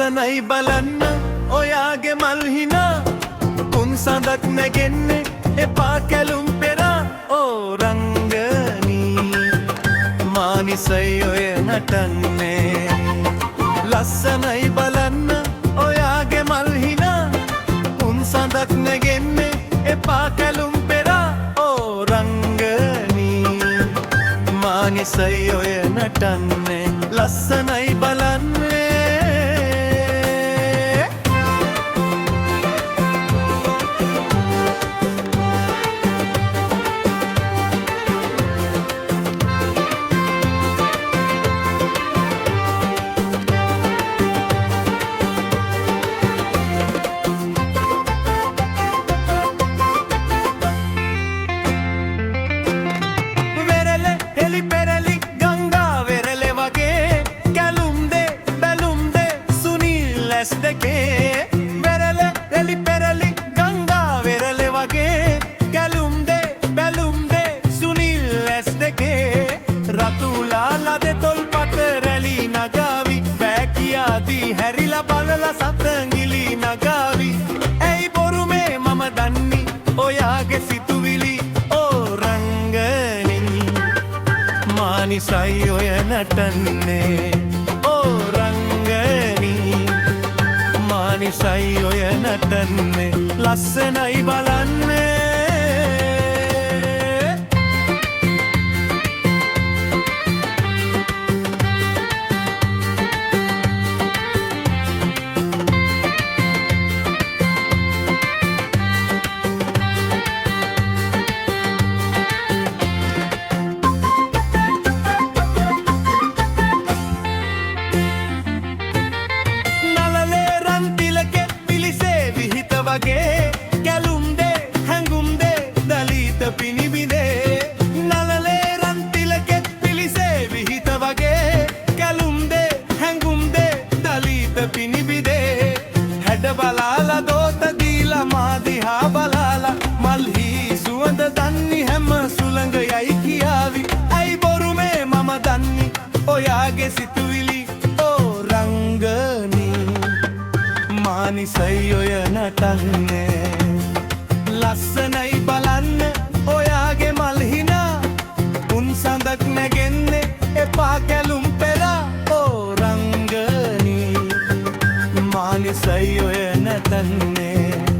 ලස්සනයි බලන්න ඔයාගේ මල් හිනා උන් සඳක් නැගෙන්නේ එපා කැලුම් පෙරා ඕ රංගනී මානිසයි ඔය නටන්නේ ලස්සනයි බලන්න ඔයාගේ මල් හිනා උන් සඳක් නැගෙන්නේ එපා කැලුම් පෙරා ඕ රංගනී මානිසයි ඔය නටන්නේ ලස්සනයි බලන්නේ දෙකේ වෙරළ එලි පෙරලි ගංගා වෙරළ වගේ කැලුම් දෙ බැලුම් දෙ සුනිල් ඇස් දෙකේ රතුලාලා දෙතොල් පට රැලි නගාවි බෑකියාදී හැරිලා බලලා සතංගිලි නගාවි ඇයි බොරු මේ මම දන්නේ ඔයාගේ සිතුවිලි ඕ රංගනී මානිසයි ඔය නටන්නේ ඕ රංගනී මානිසයි ඔය නටන්නේ ලස්සනයි බලන්නේ කැලුම් දෙ හැඟුම් දෙ දලිත පිනිබිදේ නලලේ රන්තිලකෙත් පිලිසේ විහිත වගේ කැලුම් දෙ හැඟුම් දෙ දලිත පිනිබිදේ හැඩ බලාලා දෝත දීලා මාදිහා බලාලා මල්හි සුවඳ දන්නි හැම සුළඟ යයි කියාවි ඇයි බොරු මේ මම දන්නි ඔයාගේ සිතුවිලි ඕ රංගනී මානිසයි ඔය නටන්නේ ලස්සනයි බලන්න ඔයාගේ මල් හිනා උන් සඳක් නැගෙන්නේ එපා කැලුම් පෙරා ඕ රංගනී මානිසයි ඔය නටන්නේ